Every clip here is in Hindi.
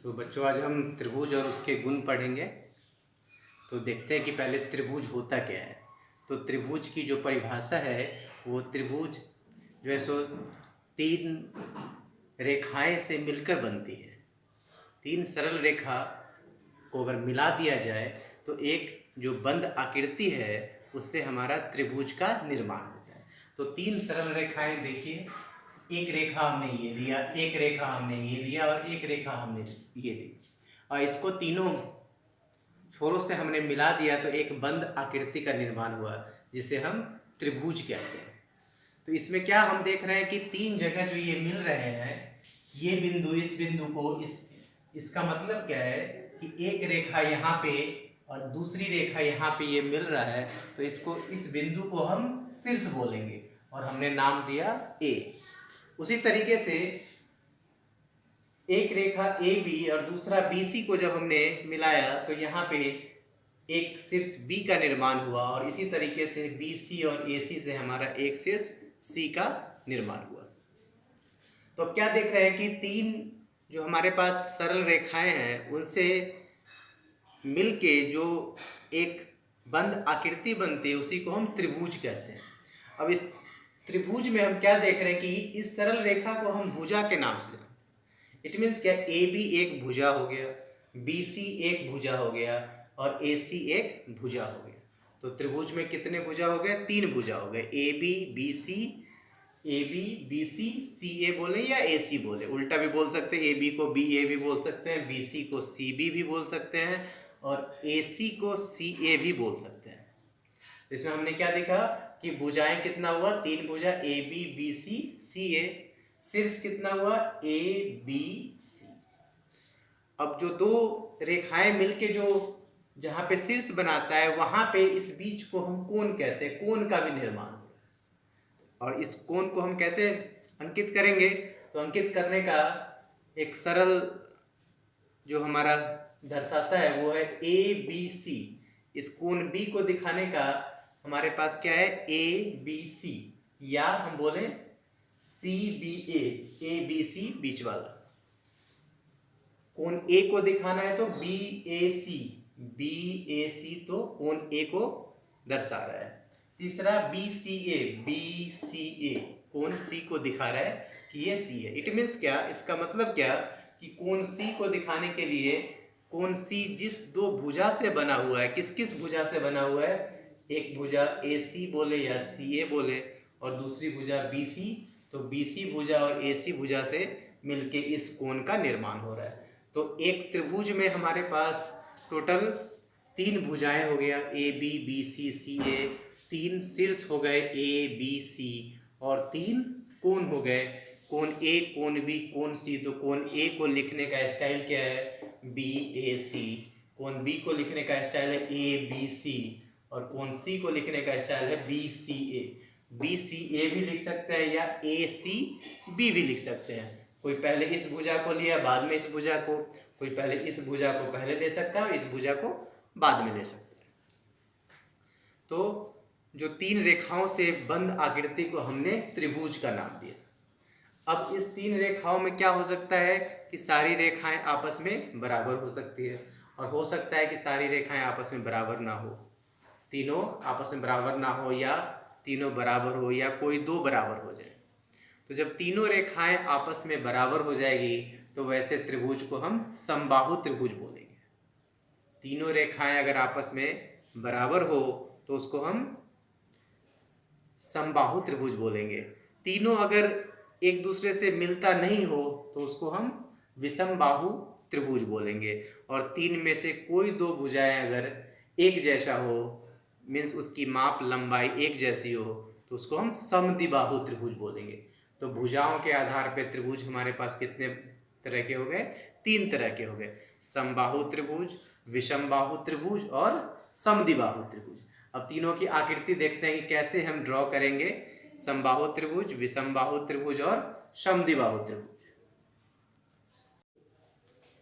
तो बच्चों आज हम त्रिभुज और उसके गुण पढ़ेंगे। तो देखते हैं कि पहले त्रिभुज होता क्या है। तो त्रिभुज की जो परिभाषा है वो त्रिभुज जो है सो तीन रेखाएं से मिलकर बनती है। तीन सरल रेखा को अगर मिला दिया जाए तो एक जो बंद आकृति है उससे हमारा त्रिभुज का निर्माण होता है। तो तीन सरल रेखाएं देखिए, एक रेखा हमने ये लिया, एक रेखा हमने ये लिया और एक रेखा हमने ये ली, और इसको तीनों छोरों से हमने मिला दिया तो एक बंद आकृति का निर्माण हुआ जिसे हम त्रिभुज कहते हैं। तो इसमें क्या हम देख रहे हैं कि तीन जगह जो ये मिल रहे हैं, ये बिंदु इस बिंदु को इसका मतलब क्या है कि एक रेखा यहाँ पे और दूसरी रेखा यहाँ पे ये मिल रहा है, तो इसको इस बिंदु को हम शीर्ष बोलेंगे और हमने नाम दिया ए। उसी तरीके से एक रेखा ए बी और दूसरा बी सी को जब हमने मिलाया तो यहाँ पे एक शीर्ष बी का निर्माण हुआ और इसी तरीके से बी सी और ए सी से हमारा एक शीर्ष सी का निर्माण हुआ। तो अब क्या देख रहे हैं कि तीन जो हमारे पास सरल रेखाएं हैं उनसे मिलके जो एक बंद आकृति बनती है उसी को हम त्रिभुज कहते हैं। अब इस त्रिभुज में हम क्या देख रहे हैं कि इस सरल रेखा को हम भुजा के नाम से जानते हैं। इट मीन्स क्या, ए बी एक भुजा हो गया, बी सी एक भुजा हो गया और ए सी एक भुजा हो गया। तो त्रिभुज में कितने भुजा हो गए? तीन भुजा हो गए। A B B C, A B B C C A बोले या ए सी बोले, उल्टा भी बोल सकते हैं। ए बी को बी ए भी बोल सकते हैं, बी सी को सी बी भी बोल सकते हैं और ए सी को सी ए भी बोल सकते हैं। इसमें हमने क्या देखा कि भुजाएं कितना हुआ? तीन भुजा, ए बी बी सी सी ए। शीर्ष कितना हुआ? A B C. अब जो दो रेखाएं मिलके जो जहां पे शीर्ष बनाता है वहां पे इस बीच को हम कोण कहते हैं। कोण का भी निर्माण हो रहा है और इस कोण को हम कैसे अंकित करेंगे? तो अंकित करने का एक सरल जो हमारा दर्शाता है वो है ए बी सी। इस कोण बी को दिखाने का हमारे पास क्या है? ए बी सी, या हम बोले सी बी ए बी सी बीच वाला। कोण ए को दिखाना है तो बी ए सी तो कोण ए को दर्शा रहा है। तीसरा बी सी ए कोण सी को दिखा रहा है कि ये सी है। इट मीन्स क्या, इसका मतलब क्या कि कोण सी को दिखाने के लिए कोण सी जिस दो भुजा से बना हुआ है, किस किस भुजा से बना हुआ है? एक भुजा ए सी बोले या सी ए बोले और दूसरी भुजा बी सी, तो बी सी भुजा और ए सी भुजा से मिलके इस कोण का निर्माण हो रहा है। तो एक त्रिभुज में हमारे पास टोटल तीन भुजाएं हो गया, ए बी बी सी सी ए, तीन शीर्ष हो गए ए बी सी और तीन कोण हो गए, कोण ए कोण बी कोण सी। तो कोण ए को लिखने का स्टाइल क्या है? बी ए सी। कोण बी को लिखने का स्टाइल है ए बी सी और कोण सी को लिखने का स्टाइल है B C A. B C ए भी लिख सकते हैं या ए सी बी भी लिख सकते हैं। कोई पहले इस भुजा को लिया बाद में इस भुजा को, कोई पहले इस भुजा को पहले ले सकता है और इस भुजा को बाद में ले सकता है। तो जो तीन रेखाओं से बंद आकृति को हमने त्रिभुज का नाम दिया। अब इस तीन रेखाओं में क्या हो सकता है कि सारी रेखाएं आपस में बराबर हो सकती है और हो सकता है कि सारी रेखाएं आपस में बराबर ना हो, तीनों आपस में बराबर ना हो या तीनों बराबर हो या कोई दो बराबर हो जाए। तो जब तीनों रेखाएं आपस में बराबर हो जाएगी तो वैसे त्रिभुज को हम समबाहु त्रिभुज बोलेंगे। तीनों रेखाएं अगर आपस में बराबर हो तो उसको हम समबाहु त्रिभुज बोलेंगे। तीनों अगर एक दूसरे से मिलता नहीं हो तो उसको हम विषमबाहु त्रिभुज बोलेंगे। और तीन में से कोई दो भुजाएं अगर एक जैसा हो, मीन्स उसकी माप लंबाई एक जैसी हो, तो उसको हम समद्विबाहु त्रिभुज बोलेंगे। तो भुजाओं के आधार पर त्रिभुज हमारे पास कितने तरह के हो गए? तीन तरह के हो गए, समबाहु त्रिभुज, विषमबाहु त्रिभुज और समद्विबाहु त्रिभुज। अब तीनों की आकृति देखते हैं कि कैसे हम ड्रॉ करेंगे समबाहु त्रिभुज, विषमबाहु त्रिभुज और समद्विबाहु त्रिभुज।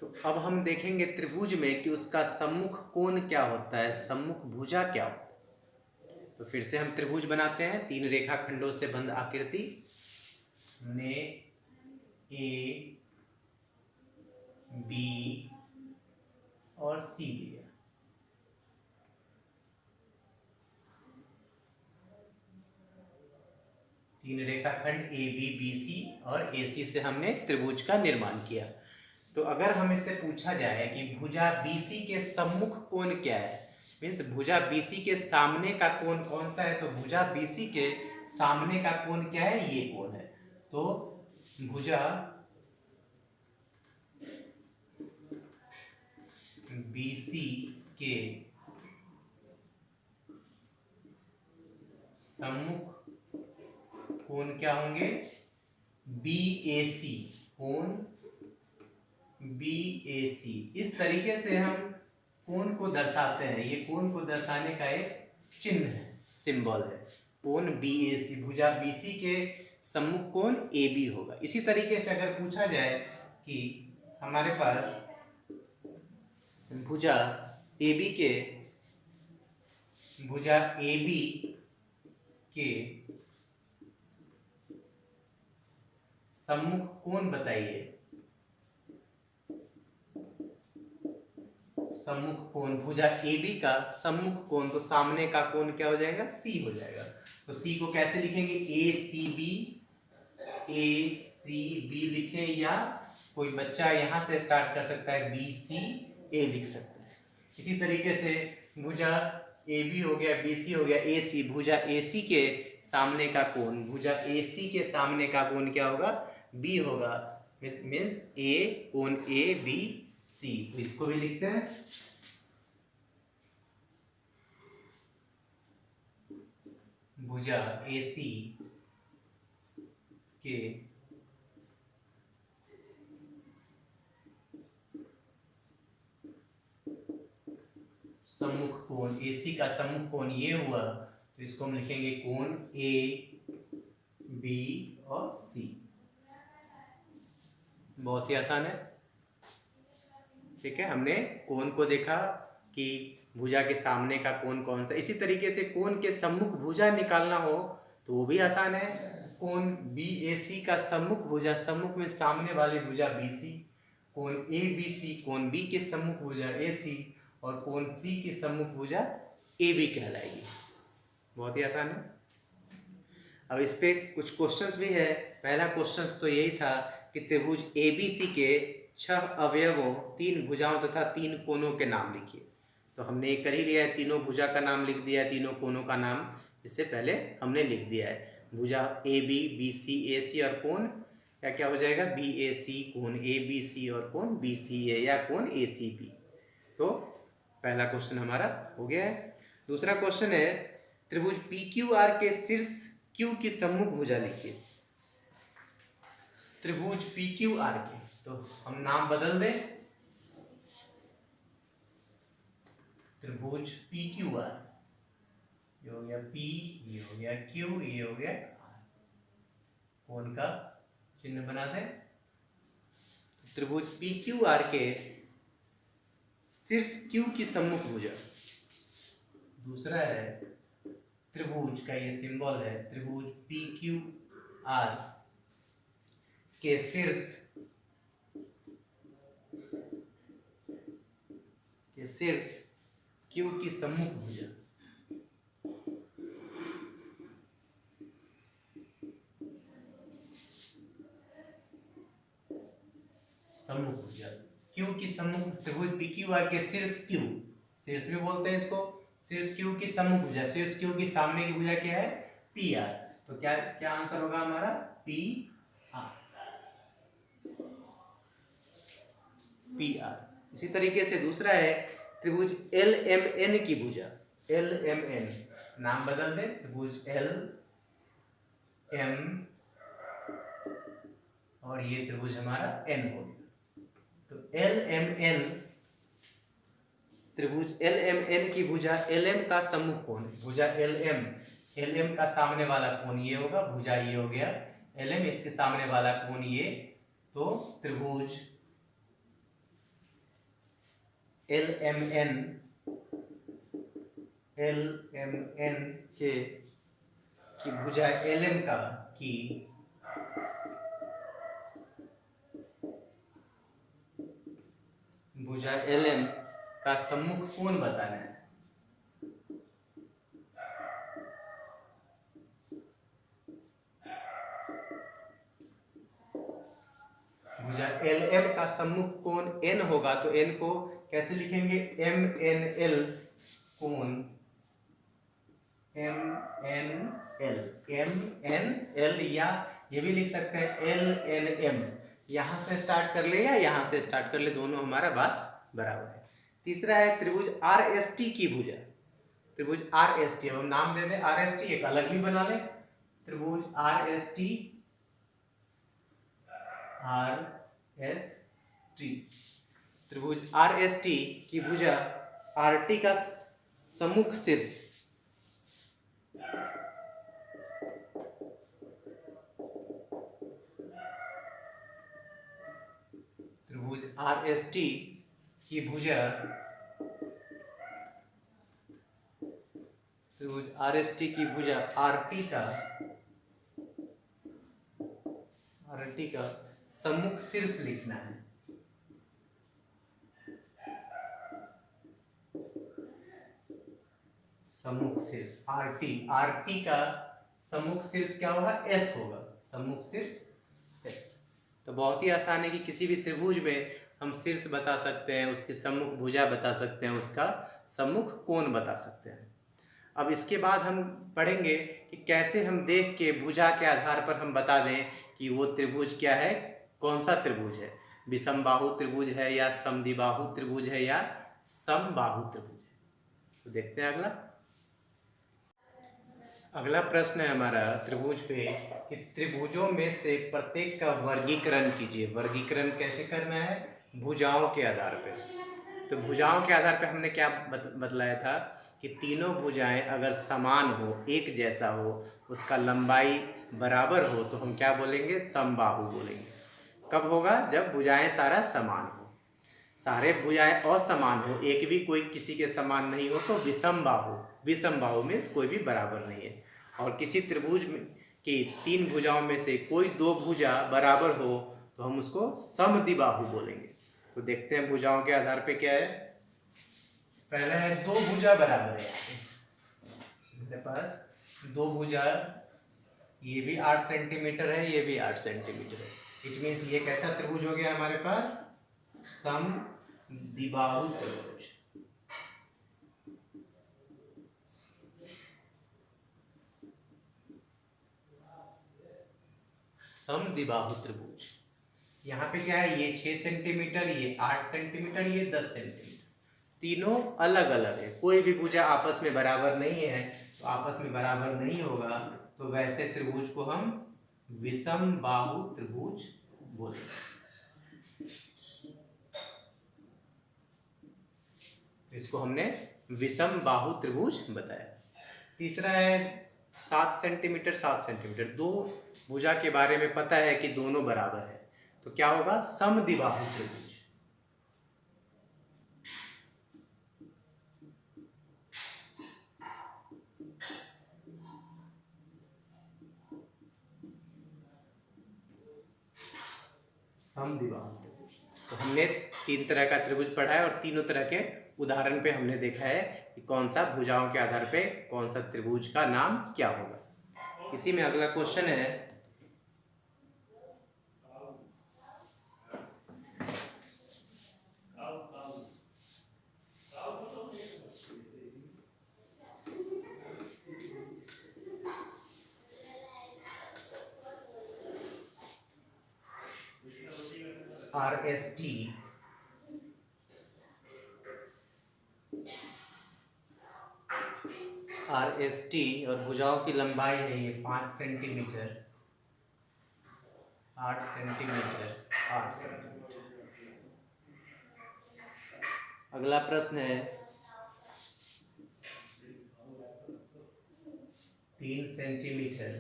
तो अब हम देखेंगे त्रिभुज में कि उसका सम्मुख कोण क्या होता है, सम्मुख भुजा क्या होता है। तो फिर से हम त्रिभुज बनाते हैं, तीन रेखाखंडों से बंद आकृति। हमने ए बी और सी दिया। तीन रेखाखंड ए बी बी सी और ए सी से हमने त्रिभुज का निर्माण किया। तो अगर हम इससे पूछा जाए कि भुजा BC के सम्मुख कोण क्या है, मीन्स भुजा BC के सामने का कोण कौन सा है, तो भुजा BC के सामने का कोण क्या है, ये कोण है। तो भुजा BC के सम्मुख कोण क्या होंगे, BAC, कोण BAC। इस तरीके से हम कोण को दर्शाते हैं। ये कोण को दर्शाने का एक चिन्ह है, सिंबल है, कोण BAC। भुजा BC के सम्मुख कोण AB होगा। इसी तरीके से अगर पूछा जाए कि हमारे पास भुजा AB के सम्मुख कोण बताइए, सम्मुख कोण भुजा AB का सम्मुख कोण, तो सामने का कोण क्या हो जाएगा, C हो जाएगा। तो C को कैसे लिखेंगे, ACB लिखें, या कोई बच्चा यहां से स्टार्ट कर सकता है, BCA लिख सकता है। इसी तरीके से भुजा AB हो गया, BC हो गया, AC, भुजा AC के सामने का कोण, भुजा AC के सामने का कोण क्या होगा, B होगा, मीन्स A, कोण ABC। तो इसको भी लिखते हैं, भुजा AC के सम्मुख कोण, AC का सम्मुख कोण ये हुआ, तो इसको हम लिखेंगे कोण AB और C। बहुत ही आसान है, ठीक है। हमने कोण को देखा कि भुजा के सामने का कोण कौन सा। इसी तरीके से कोण के सम्मुख भुजा निकालना हो तो वो भी आसान है। कोण BAC का सम्मुख भुजा, सम्मुख में सामने वाली भुजा BC, कोण ABC, कोण B के सम्मुख भुजा AC, और कोण C के सम्मुख भुजा AB कहलाएगी। बहुत ही आसान है। अब इस पे कुछ क्वेश्चंस भी है। पहला क्वेश्चन तो यही था कि त्रिभुज ABC के 6 अवयवों, 3 भुजाओं तथा 3 कोणों के नाम लिखिए। तो हमने कर ही लिया है, तीनों भुजा का नाम लिख दिया है, तीनों कोणों का नाम इससे पहले हमने लिख दिया है। भुजा AB, BC, AC और कोण क्या क्या हो जाएगा, BAC, कोण ABC और कोण BCA या कोण ACB। तो पहला क्वेश्चन हमारा हो गया है। दूसरा क्वेश्चन है, त्रिभुज PQR के शीर्ष Q की सम्मुख भुजा लिखिए। त्रिभुज PQR के, तो हम नाम बदल दें, त्रिभुज PQR, ये हो गया P, ये हो गया Q, ये हो गया R, कोण का चिन्ह बना दें। त्रिभुज PQR के शीर्ष Q की सम्मुख भुजा। दूसरा है त्रिभुज का ये सिंबल है, त्रिभुज PQR के शीर्ष Q की सम्मुख भुजा। सम्मुख भुजा Q की सम्मुख, त्रिभुज PQR के शीर्ष Q, शीर्ष भी बोलते हैं इसको, शीर्ष Q की सम्मुख भुजा। शीर्ष Q की सामने की भुजा क्या है, PR। तो क्या क्या आंसर होगा हमारा, PR। इसी तरीके से दूसरा है त्रिभुज LMN की भुजा। LMN नाम बदल दे, त्रिभुज LM और ये त्रिभुज हमारा N हो गया। तो LMN, त्रिभुज LMN की भुजा, LM का सम्मुख कोण, भुजा LM का सामने वाला कोण ये होगा, भुजा ये हो गया LM, इसके सामने वाला कोण ये। तो त्रिभुज LMN के की भुजा LM का की भुजा LM का सम्मुख कोण बताना है। भुजा LM का सम्मुख कोण N होगा तो N को कैसे लिखेंगे, MNL कोण, MNL या ये भी लिख सकते हैं LNM। यहां से स्टार्ट कर ले या यहां से स्टार्ट कर ले, दोनों हमारा बात बराबर है। तीसरा है त्रिभुज RST की भुजा, त्रिभुज RST, अब हम नाम दे दें RST, एक अलग भी बना ले, त्रिभुज RST, त्रिभुज RST की भुजा RT का सम्मुख शीर्ष, त्रिभुज RST की भुजा, त्रिभुज RST की भुजा RT का सम्मुख शीर्ष लिखना है। सम्मुख शीर्ष RT का सम्मुख शीर्ष क्या होगा, S होगा, सम्मुख शीर्ष S। तो बहुत ही आसान है कि किसी भी त्रिभुज में हम शीर्ष बता सकते हैं, उसकी सम्मुख भुजा बता सकते हैं, उसका सम्मुख कोण बता सकते हैं। अब इसके बाद हम पढ़ेंगे कि कैसे हम देख के भुजा के आधार पर हम बता दें कि वो त्रिभुज क्या है, कौन सा त्रिभुज है, विषमबाहु त्रिभुज है या समद्विबाहु त्रिभुज है या समबाहु त्रिभुज है। तो देखते हैं अगला प्रश्न है हमारा त्रिभुज पे कि त्रिभुजों में से प्रत्येक का वर्गीकरण कीजिए। वर्गीकरण कैसे करना है, भुजाओं के आधार पे। तो भुजाओं के आधार पे हमने क्या बतलाया था कि तीनों भुजाएं अगर समान हो, एक जैसा हो, उसका लंबाई बराबर हो तो हम क्या बोलेंगे, समबाहु बोलेंगे। कब होगा, जब भुजाएं सारा समान हो। सारे भुजाएं असमान हो, एक भी कोई किसी के समान नहीं हो तो विषमबाहु। विषमबाहु में कोई भी बराबर नहीं है। और किसी त्रिभुज में की तीन भुजाओं में से कोई दो भुजा बराबर हो तो हम उसको समद्विबाहु बोलेंगे। तो देखते हैं भुजाओं के आधार पे क्या है। पहले है दो भुजा बराबर है, मेरे पास दो भुजा, ये भी 8 सेंटीमीटर है, ये भी 8 सेंटीमीटर है। इट मीन्स ये कैसा त्रिभुज हो गया हमारे पास, समद्विबाहु त्रिभुज। समद्विबाहु त्रिभुज। यहाँ पे क्या है, ये 6 सेंटीमीटर, ये 8 सेंटीमीटर, ये 10 सेंटीमीटर, तीनों अलग अलग है। कोई भी भुजा आपस में बराबर नहीं है, तो आपस में बराबर नहीं होगा तो वैसे त्रिभुज को हम विषमबाहु त्रिभुज बोलेंगे। इसको हमने विषमबाहु त्रिभुज बताया। तीसरा है 7 सेंटीमीटर 7 सेंटीमीटर। दो भुजा के बारे में पता है कि दोनों बराबर है, तो क्या होगा, समद्विबाहु त्रिभुज। समद्विबाहु त्रिभुज। तो हमने 3 तरह का त्रिभुज पढ़ा है और तीनों तरह के उदाहरण पे हमने देखा है कि कौन सा भुजाओं के आधार पे कौन सा त्रिभुज का नाम क्या होगा। इसी में अगला क्वेश्चन है RST और भुजाओं की लंबाई है ये 5 सेंटीमीटर, 8 सेंटीमीटर, 8 सेंटीमीटर। अगला प्रश्न है 3 सेंटीमीटर,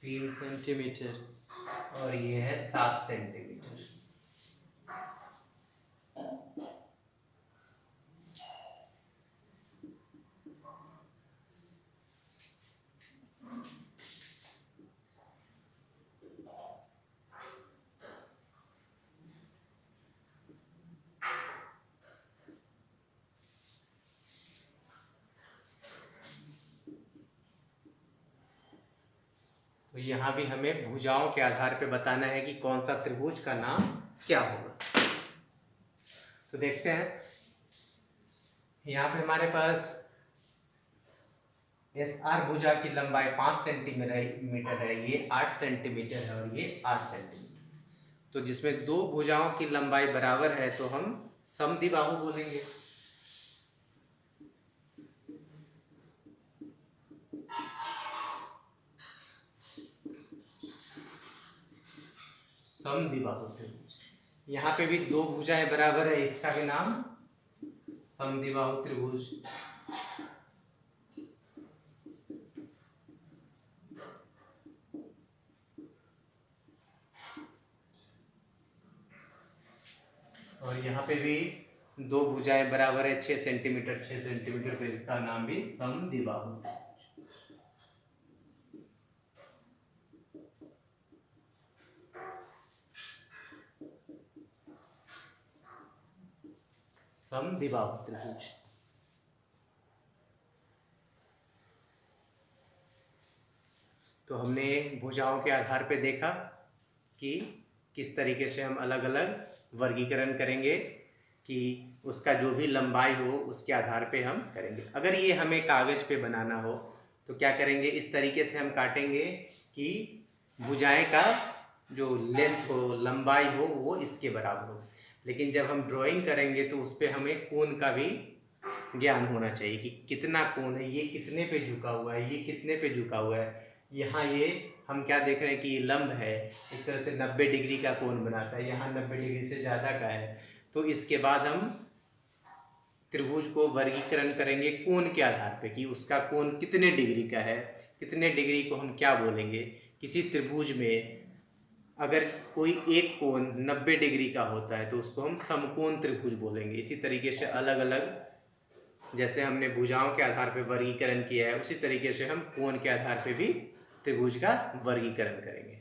3 सेंटीमीटर और ये है 7 सेंटीमीटर। तो यहाँ भी हमें भुजाओं के आधार पे बताना है कि कौन सा त्रिभुज का नाम क्या होगा। तो देखते हैं, यहाँ पे हमारे पास एस आर भुजा की लंबाई 5 सेंटीमीटर है, ये 8 सेंटीमीटर है और ये 8 सेंटीमीटर। तो जिसमें दो भुजाओं की लंबाई बराबर है तो हम समद्विबाहु बोलेंगे। समद्विबाहु त्रिभुज, यहाँ पे भी दो भुजाएं बराबर है, इसका भी नाम समद्विबाहु त्रिभुज। और यहाँ पे भी दो भुजाएं बराबर है 6 सेंटीमीटर 6 सेंटीमीटर, तो इसका नाम भी समद्विबाहु। समद्विबाहु त्रिभुज। तो हमने भुजाओं के आधार पे देखा कि किस तरीके से हम अलग अलग वर्गीकरण करेंगे, कि उसका जो भी लंबाई हो उसके आधार पे हम करेंगे। अगर ये हमें कागज़ पे बनाना हो तो क्या करेंगे, इस तरीके से हम काटेंगे कि भुजाएं का जो लेंथ हो, लंबाई हो, वो इसके बराबर हो। लेकिन जब हम ड्राइंग करेंगे तो उस पर हमें कोण का भी ज्ञान होना चाहिए कि कितना कोण है, ये कितने पे झुका हुआ है, ये कितने पे झुका हुआ है। यहाँ ये हम क्या देख रहे हैं कि ये लंब है, एक तरह से 90 डिग्री का कोण बनाता है, यहाँ 90 डिग्री से ज़्यादा का है। तो इसके बाद हम त्रिभुज को वर्गीकरण करेंगे कोण के आधार पे कि उसका कोण कितने डिग्री का है। कितने डिग्री को हम क्या बोलेंगे, किसी त्रिभुज में अगर कोई एक कोण 90 डिग्री का होता है तो उसको हम समकोण त्रिभुज बोलेंगे। इसी तरीके से अलग अलग, जैसे हमने भुजाओं के आधार पर वर्गीकरण किया है, उसी तरीके से हम कोण के आधार पर भी त्रिभुज का वर्गीकरण करेंगे।